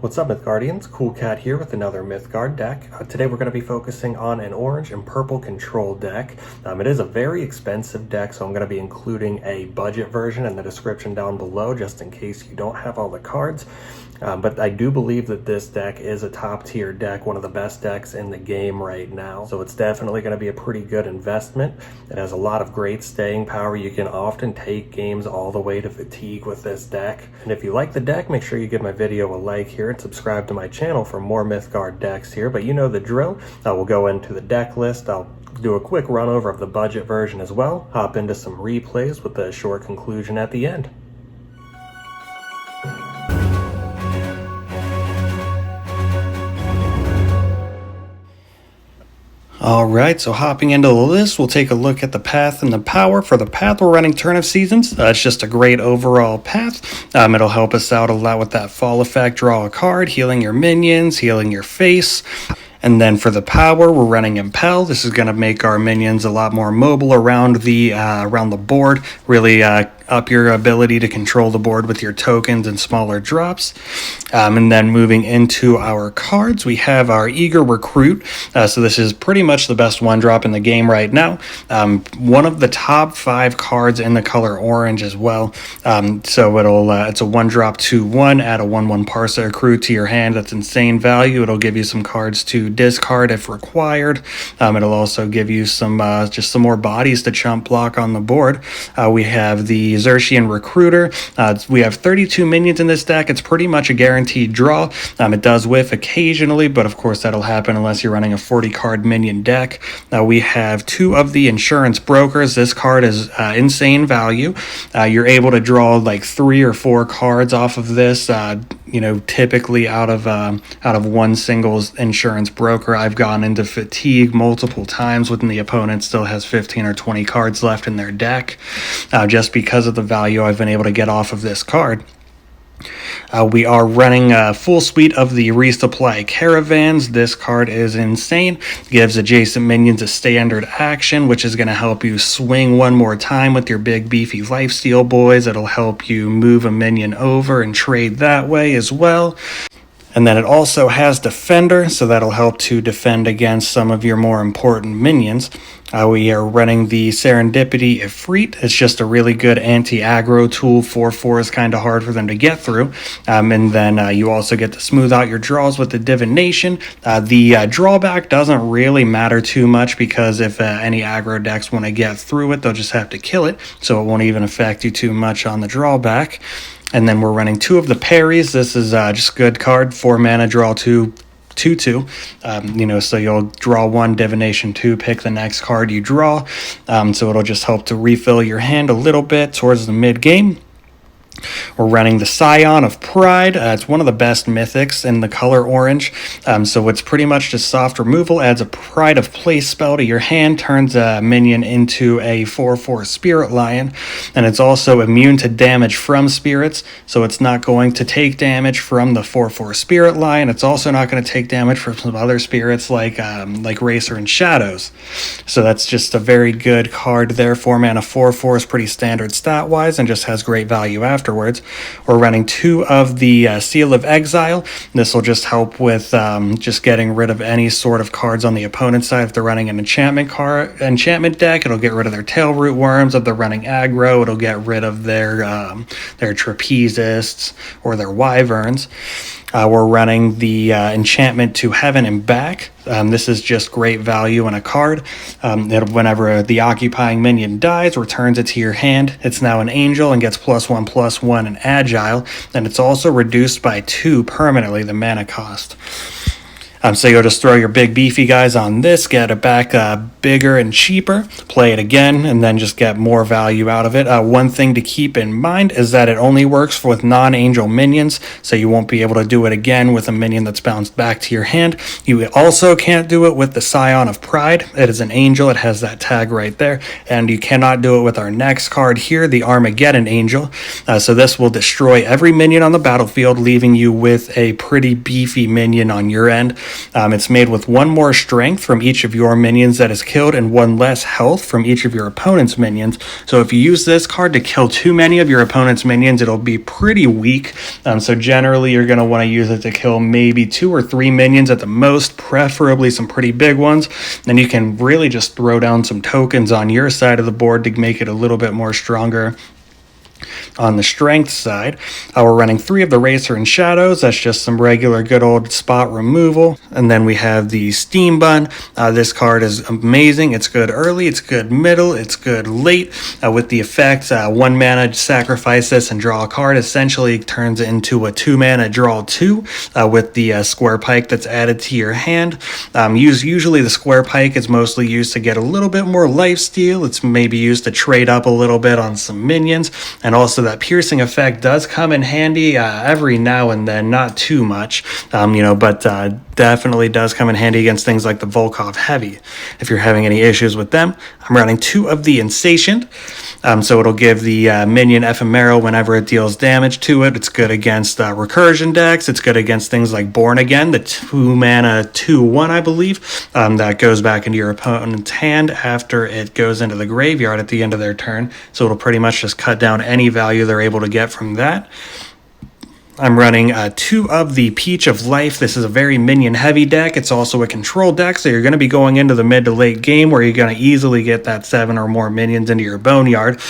What's up, MythGuardians? Cool Cat here with another MythGuard deck. Today we're going to be focusing on an orange and purple control deck. It is a very expensive deck, so I'm going to be including a budget version in the description down below just in case you don't have all the cards. But I do believe that this deck is a top tier deck, one of the best decks in the game right now. So it's definitely going to be a pretty good investment. It has a lot of great staying power. You can often take games all the way to fatigue with this deck. And if you like the deck, make sure you give my video a like here and subscribe to my channel for more MythGuard decks here. But you know the drill. We'll go into the deck list. I'll do a quick run over of the budget version as well. Hop into some replays with a short conclusion at the end. Alright, so hopping into the list, we'll take a look at the path and the power. For the path, we're running Turn of Seasons. It's just a great overall path. It'll help us out a lot with that fall effect. Draw a card, healing your minions, healing your face. And then for the power, we're running Impel. This is going to make our minions a lot more mobile around the board. Really up your ability to control the board with your tokens and smaller drops. And then moving into our cards, we have our Eager Recruit. So this is pretty much the best one drop in the game right now. One of the top 5 cards in the color orange as well. So it's a 1-drop 2/1, add a 1/1 Parsa Recruit to your hand. That's insane value. It'll give you some cards to discard if required. It'll also give you some just some more bodies to chump block on the board. We have the Xerxian Recruiter. We have 32 minions in this deck. It's pretty much a guaranteed draw. It does whiff occasionally, but of course that'll happen unless you're running a 40-card minion deck. We have 2 of the Insurance Brokers. This card is insane value. You're able to draw like 3 or 4 cards off of this. Typically out of one single insurance broker. I've gone into fatigue multiple times when the opponent still has 15 or 20 cards left in their deck, just because of the value I've been able to get off of this card. We are running a full suite of the Resupply Caravans. This card is insane. Gives adjacent minions a standard action, which is going to help you swing one more time with your big beefy lifesteal boys. It'll help you move a minion over and trade that way as well. And then it also has Defender, so that'll help to defend against some of your more important minions. We are running the Serendipity Ifrit. It's just a really good anti-aggro tool. 4/4 is kind of hard for them to get through. And then you also get to smooth out your draws with the Divination. The drawback doesn't really matter too much because if any aggro decks want to get through it, they'll just have to kill it. So it won't even affect you too much on the drawback. And then we're running 2 of the parries. This is just a good card. 4 mana, draw 2, 2/2. So you'll draw 1, divination 2, pick the next card you draw. So it'll just help to refill your hand a little bit towards the mid game. We're running the Scion of Pride. It's one of the best mythics in the color orange. So it's pretty much just soft removal. Adds a Pride of Place spell to your hand. Turns a minion into a 4/4 Spirit Lion. And it's also immune to damage from spirits. So it's not going to take damage from the 4/4 Spirit Lion. It's also not going to take damage from some other spirits like Racer and Shadows. So that's just a very good card there. 4 mana 4/4 is pretty standard stat-wise and just has great value afterwards. We're running 2 of the Seal of Exile. This will just help with just getting rid of any sort of cards on the opponent's side. If they're running an enchantment deck, it'll get rid of their Tailroot Worms. If they're running aggro, it'll get rid of their Trapezists or their Wyverns. We're running the Enchantment to Heaven and Back. This is just great value in a card. Whenever the occupying minion dies, returns it to your hand. It's now an angel and gets +1/+1 and agile. And it's also reduced by 2 permanently, the mana cost. So you'll just throw your big beefy guys on this, get it back bigger and cheaper, play it again, and then just get more value out of it. One thing to keep in mind is that it only works with non-angel minions, so you won't be able to do it again with a minion that's bounced back to your hand. You also can't do it with the Scion of Pride. It is an angel, it has that tag right there, and you cannot do it with our next card here, the Armageddon Angel. So this will destroy every minion on the battlefield, leaving you with a pretty beefy minion on your end. It's made with 1 more strength from each of your minions that is killed and 1 less health from each of your opponent's minions. So if you use this card to kill too many of your opponent's minions, it'll be pretty weak. So generally you're going to want to use it to kill maybe 2 or 3 minions at the most, preferably some pretty big ones. Then you can really just throw down some tokens on your side of the board to make it a little bit more stronger. On the strength side, we're running 3 of the Racer and Shadows. That's just some regular good old spot removal. And then we have the Steam Bun. This card is amazing. It's good early, it's good middle, it's good late. With the effect, 1 mana, sacrifice this and draw a card. Essentially turns it into a 2 mana draw 2 with the square pike that's added to your hand. Usually the square pike is mostly used to get a little bit more lifesteal. It's maybe used to trade up a little bit on some minions. And also that piercing effect does come in handy every now and then, not too much, but definitely does come in handy against things like the Volkov Heavy. If you're having any issues with them, I'm running 2 of the Insatiate. So it'll give the minion Ephemeral whenever it deals damage to it. It's good against recursion decks. It's good against things like Born Again, the 2 mana 2/1, I believe, that goes back into your opponent's hand after it goes into the graveyard at the end of their turn. So it'll pretty much just cut down any value they're able to get from that. I'm running 2 of the Peach of Life. This is a very minion-heavy deck. It's also a control deck, so you're going to be going into the mid to late game where you're going to easily get that 7 or more minions into your boneyard.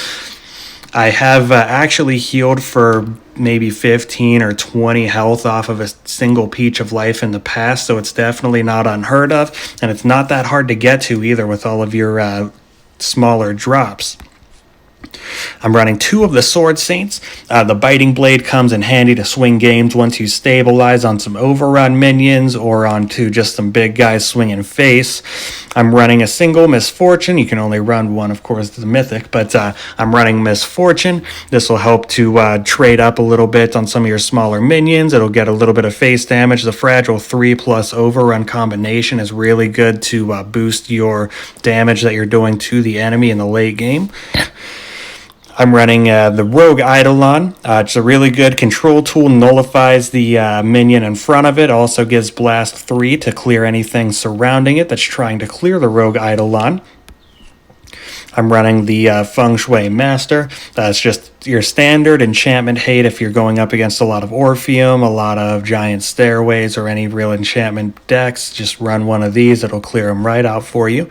I have actually healed for maybe 15 or 20 health off of a single Peach of Life in the past, so it's definitely not unheard of, and it's not that hard to get to either with all of your smaller drops. I'm running 2 of the Sword Saints. The Biting Blade comes in handy to swing games once you stabilize on some overrun minions or onto just some big guys swinging face. I'm running a single Misfortune. You can only run 1, of course, the Mythic, but I'm running Misfortune. This will help to trade up a little bit on some of your smaller minions. It'll get a little bit of face damage. The Fragile 3+ overrun combination is really good to boost your damage that you're doing to the enemy in the late game. I'm running the Rogue Eidolon. It's a really good control tool, nullifies the minion in front of it, also gives Blast 3 to clear anything surrounding it that's trying to clear the Rogue Eidolon. I'm running the Feng Shui Master. That's just your standard enchantment hate if you're going up against a lot of Orpheum, a lot of Giant Stairways, or any real enchantment decks. Just run one of these, it'll clear them right out for you.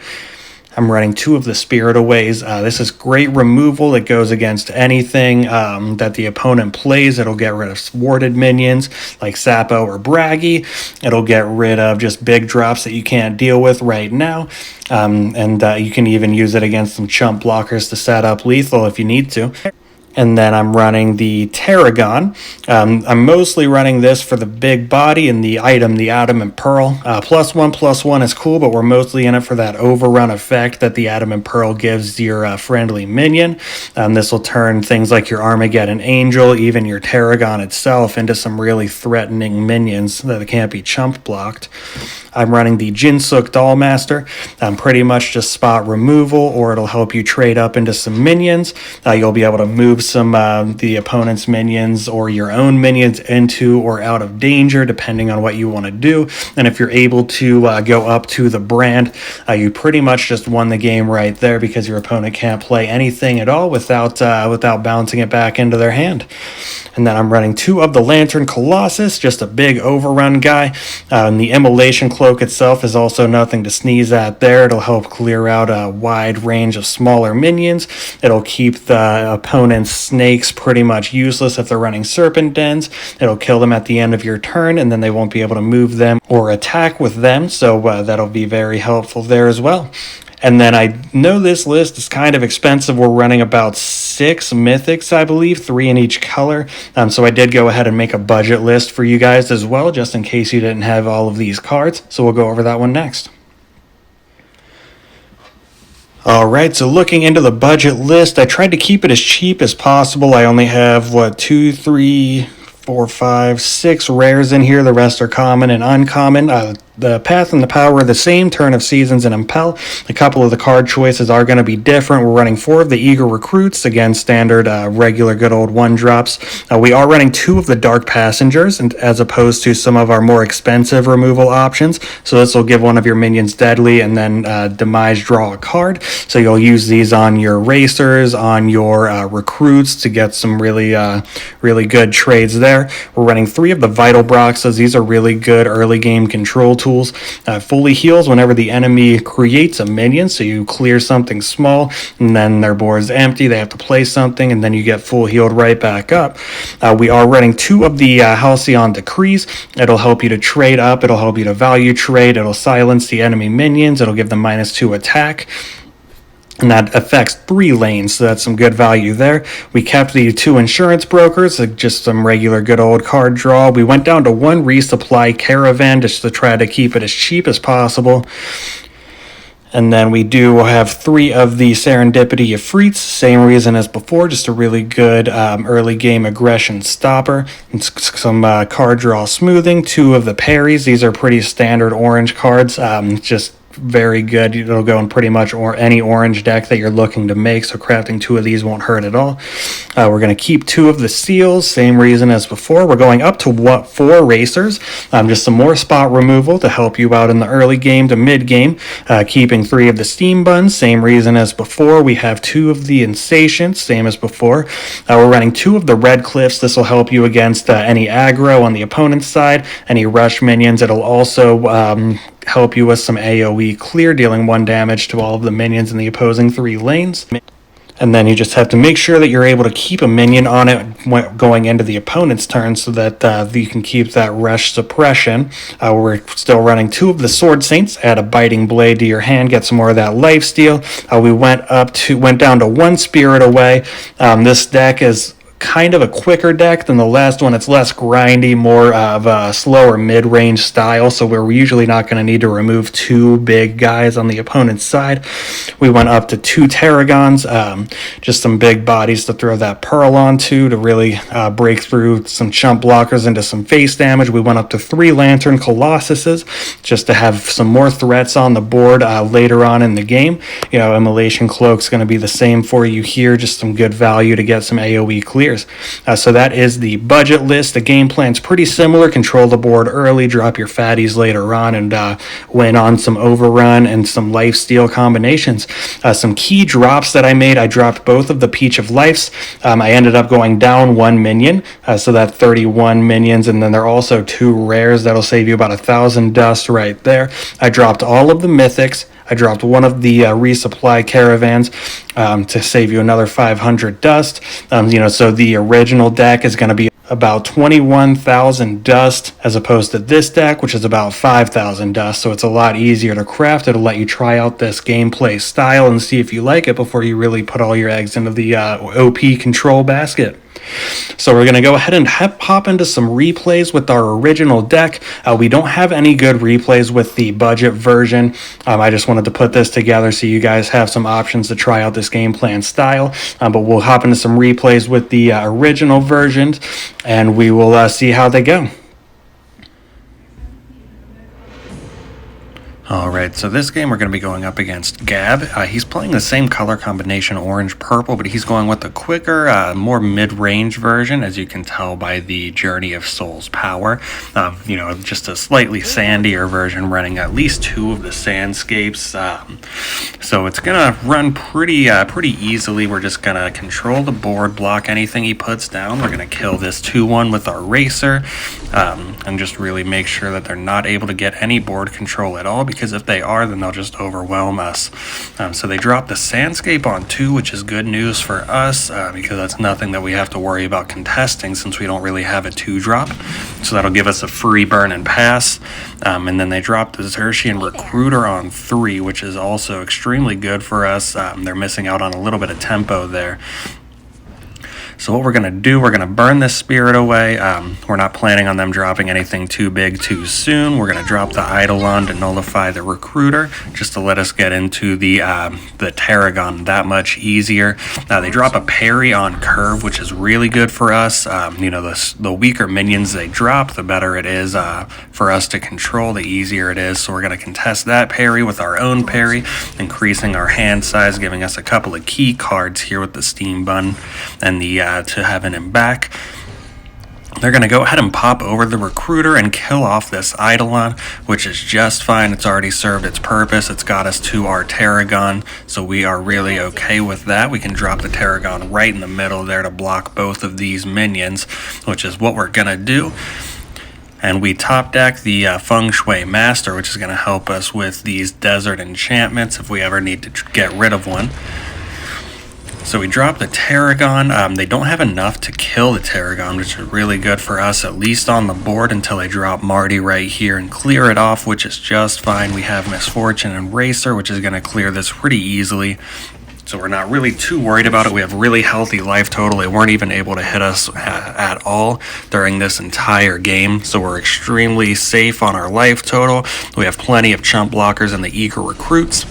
I'm running 2 of the Spirit Aways. This is great removal. It goes against anything that the opponent plays. It'll get rid of thwarted minions like Sapo or Braggy. It'll get rid of just big drops that you can't deal with right now. And you can even use it against some chump blockers to set up lethal if you need to. And then I'm running the Tarragon. I'm mostly running this for the big body and the item, the Adamant Pearl. +1/+1 is cool, but we're mostly in it for that overrun effect that the Adamant Pearl gives your friendly minion. This will turn things like your Armageddon Angel, even your Tarragon itself, into some really threatening minions that can't be chump blocked. I'm running the Jinsuk Dollmaster. Pretty much just spot removal, or it'll help you trade up into some minions. You'll be able to move some the opponent's minions or your own minions into or out of danger, depending on what you want to do. And if you're able to go up to the brand, you pretty much just won the game right there, because your opponent can't play anything at all without bouncing it back into their hand. And then I'm running 2 of the Lantern Colossus, just a big overrun guy. The Immolation Cloak itself is also nothing to sneeze at there. It'll help clear out a wide range of smaller minions. It'll keep the opponent's snakes pretty much useless if they're running Serpent Dens. It'll kill them at the end of your turn, and then they won't be able to move them or attack with them, so that'll be very helpful there as well. And then I know this list is kind of expensive. We're running about 6 mythics, I believe, 3 in each color. So I did go ahead and make a budget list for you guys as well, just in case you didn't have all of these cards. So we'll go over that one next. Alright, so looking into the budget list, I tried to keep it as cheap as possible. I only have, 2, 3, 4, 5, 6 rares in here. The rest are common and uncommon. the path and the power are the same, Turn of Seasons and Impel. A couple of the card choices are going to be different. We're running 4 of the Eager Recruits, again, standard, regular, good old 1-drops. We are running 2 of the Dark Passengers, and as opposed to some of our more expensive removal options. So this will give one of your minions deadly and then demise, draw a card. So you'll use these on your racers, on your recruits to get some really good trades there. We're running 3 of the Vital Broxas. These are really good early game control tools. Fully heals whenever the enemy creates a minion, so you clear something small and then their board is empty, they have to play something, and then you get full healed right back up. We are running 2 of the Halcyon Decrees. It'll help you to trade up, it'll help you to value trade, it'll silence the enemy minions, it'll give them -2 attack. And that affects 3 lanes, so that's some good value there. We kept the 2 insurance brokers, just some regular good old card draw. We went down to 1 resupply caravan just to try to keep it as cheap as possible. And then we do have 3 of the Serendipity Ifrits, same reason as before, just a really good early game aggression stopper. And some card draw smoothing, 2 of the parries. These are pretty standard orange cards, just very good. It'll go in pretty much any orange deck that you're looking to make, so crafting 2 of these won't hurt at all. We're going to keep 2 of the seals, same reason as before. We're going up to 4 racers, just some more spot removal to help you out in the early game to mid game. Keeping 3 of the steam buns, same reason as before. We have 2 of the insatients, same as before. We're running 2 of the red cliffs. This will help you against any aggro on the opponent's side, any rush minions. It'll also help you with some AoE clear, dealing 1 damage to all of the minions in the opposing 3 lanes. And then you just have to make sure that you're able to keep a minion on it going into the opponent's turn so that you can keep that rush suppression. We're still running 2 of the Sword Saints. Add a Biting Blade to your hand, get some more of that lifesteal. We went down to 1 Spirit Away. This deck is kind of a quicker deck than the last one. It's less grindy, more of a slower mid-range style, so we're usually not going to need to remove 2 big guys on the opponent's side. We went up to 2 Tarragons, just some big bodies to throw that Pearl onto to really break through some chump blockers into some face damage. We went up to 3 Lantern Colossuses just to have some more threats on the board later on in the game. You know, Immolation Cloak's going to be the same for you here, just some good value to get some AoE clear. So that is the budget list. The game plan's pretty similar. Control the board early, drop your fatties later on, and win on some overrun and some lifesteal combinations. Some key drops that I made, I dropped both of the Peach of Lives. I ended up going down 1 minion, so that 31 minions, and then there are also 2 rares that'll save you about 1,000 dust right there. I dropped all of the mythics. I dropped 1 of the resupply caravans to save you another 500 dust. So the original deck is going to be about 21,000 dust as opposed to this deck, which is about 5,000 dust. So it's a lot easier to craft. It'll let you try out this gameplay style and see if you like it before you really put all your eggs into the OP control basket. So we're going to go ahead and hop into some replays with our original deck. We don't have any good replays with the budget version. I just wanted to put this together so you guys have some options to try out this game plan style. But we'll hop into some replays with the original versions, and we will see how they go. Alright, so this game we're going to be going up against Gab. He's playing the same color combination, orange-purple, but he's going with the quicker, more mid-range version, as you can tell by the Journey of Souls power. Just a slightly sandier version, running at least 2 of the sandscapes. So it's going to run pretty easily. We're just going to control the board, block anything he puts down. We're going to kill this 2-1 with our Racer, and just really make sure that they're not able to get any board control at all, because if they are, then they'll just overwhelm us. So they dropped the Sandscape on 2, which is good news for us, because that's nothing that we have to worry about contesting since we don't really have a 2-drop. So that'll give us a free burn and pass. And then they dropped the Xerxian Recruiter on 3, which is also extremely good for us. They're missing out on a little bit of tempo there. So what we're going to do, we're going to burn this spirit away. We're not planning on them dropping anything too big too soon. We're going to drop the Eidolon to nullify the Recruiter, just to let us get into the Tarragon that much easier. They drop a parry on curve, which is really good for us. The weaker minions they drop, the better it is for us to control, the easier it is. So we're going to contest that parry with our own parry, increasing our hand size, giving us a couple of key cards here with the Steam Bun and the to Heaven and Back. They're going to go ahead and pop over the Recruiter and kill off this Eidolon, which is just fine. It's already served its purpose. It's got us to our Tarragon, so we are really okay with that. We can drop the Tarragon right in the middle there to block both of these minions, which is what we're going to do. And we top deck the Feng Shui Master, which is going to help us with these desert enchantments if we ever need to get rid of one. So we drop the Tarragon. They don't have enough to kill the Tarragon, which is really good for us, at least on the board, until they drop Marty right here and clear it off, which is just fine. We have Misfortune and Racer, which is going to clear this pretty easily. So we're not really too worried about it. We have really healthy life total. They weren't even able to hit us at all during this entire game. So we're extremely safe on our life total. We have plenty of chump blockers and the eager recruits.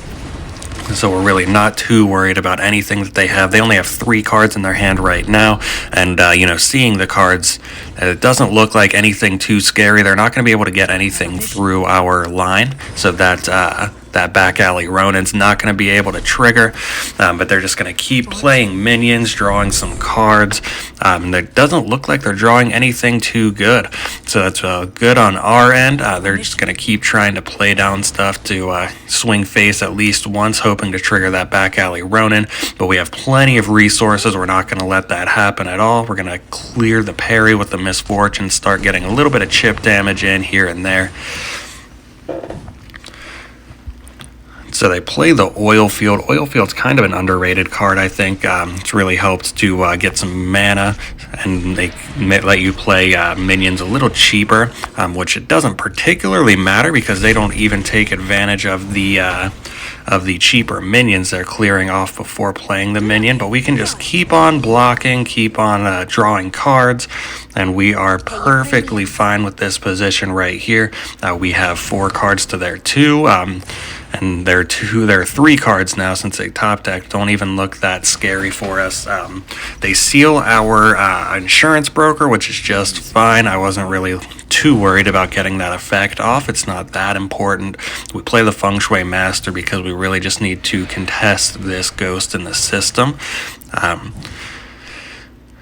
So we're really not too worried about anything that they have. They only have 3 cards in their hand right now. And, seeing the cards, it doesn't look like anything too scary. They're not going to be able to get anything through our line. So that back alley Ronin's not going to be able to trigger, but they're just going to keep playing minions, drawing some cards. It doesn't look like they're drawing anything too good, so that's good on our end. They're just going to keep trying to play down stuff to swing face at least once, hoping to trigger that back alley Ronin, but we have plenty of resources. We're not going to let that happen at all. We're going to clear the parry with the Misfortune, start getting a little bit of chip damage in here and there. So they play the Oil Field. Oil Field's kind of an underrated card, I think. It's really helped to get some mana, and they let you play minions a little cheaper, which it doesn't particularly matter because they don't even take advantage of the cheaper minions they're clearing off before playing the minion. But we can just keep on blocking, keep on drawing cards, and we are perfectly fine with this position right here. We have 4 cards to their 2. And there are 3 cards now since they top deck. Don't even look that scary for us. They seal our insurance broker, which is just fine. I wasn't really too worried about getting that effect off. It's not that important. We play the Feng Shui Master because we really just need to contest this ghost in the system.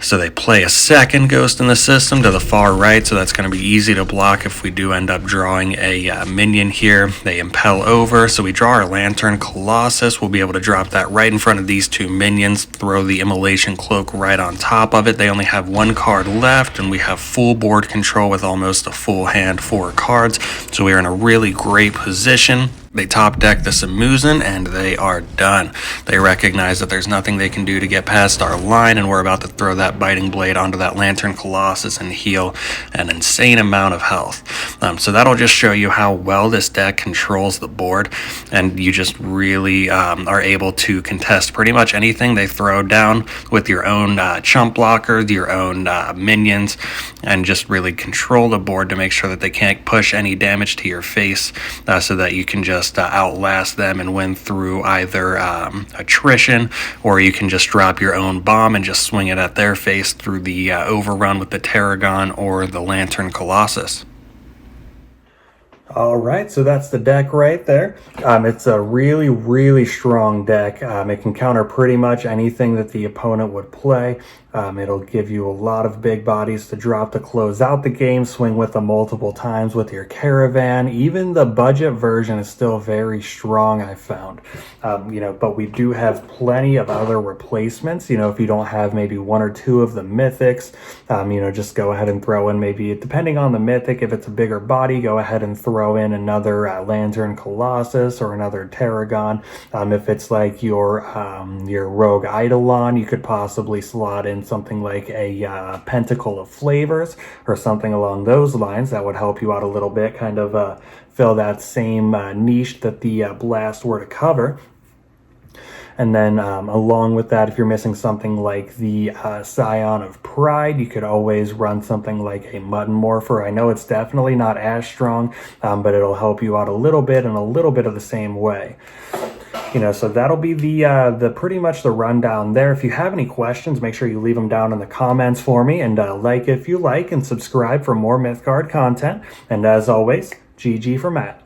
So they play a second ghost in the system to the far right, so that's going to be easy to block if we do end up drawing a minion here. They impel over, so we draw our Lantern Colossus. We'll be able to drop that right in front of these 2 minions, throw the Immolation Cloak right on top of it. They only have 1 card left, and we have full board control with almost a full hand 4 cards, so we are in a really great position. They top deck the Samuzin, and they are done. They recognize that there's nothing they can do to get past our line, and we're about to throw that Biting Blade onto that Lantern Colossus and heal an insane amount of health. So that'll just show you how well this deck controls the board, and you just really are able to contest pretty much anything they throw down with your own chump blockers, your own minions, and just really control the board to make sure that they can't push any damage to your face, so that you can just outlast them and win through either attrition, or you can just drop your own bomb and just swing it at their face through the overrun with the Tarragon or the Lantern Colossus. Alright, so that's the deck right there. It's a really, really strong deck. It can counter pretty much anything that the opponent would play. It'll give you a lot of big bodies to drop to close out the game, swing with them multiple times with your Caravan. Even the budget version is still very strong, I found. But we do have plenty of other replacements. If you don't have maybe 1 or 2 of the mythics, just go ahead and throw in, maybe depending on the mythic, if it's a bigger body, go ahead and throw in another Lantern Colossus or another Tarragon. If it's like your Rogue Eidolon, you could possibly slot in something like a Pentacle of Flavors or something along those lines. That would help you out a little bit, kind of fill that same niche that the Blast were to cover. And then along with that, if you're missing something like the Scion of Pride, you could always run something like a Mutton Morpher. I know it's definitely not as strong, but it'll help you out a little bit in a little bit of the same way. So that'll be the pretty much the rundown there. If you have any questions, make sure you leave them down in the comments for me, and like if you like, and subscribe for more MythGARD content. And as always, GG for Matt.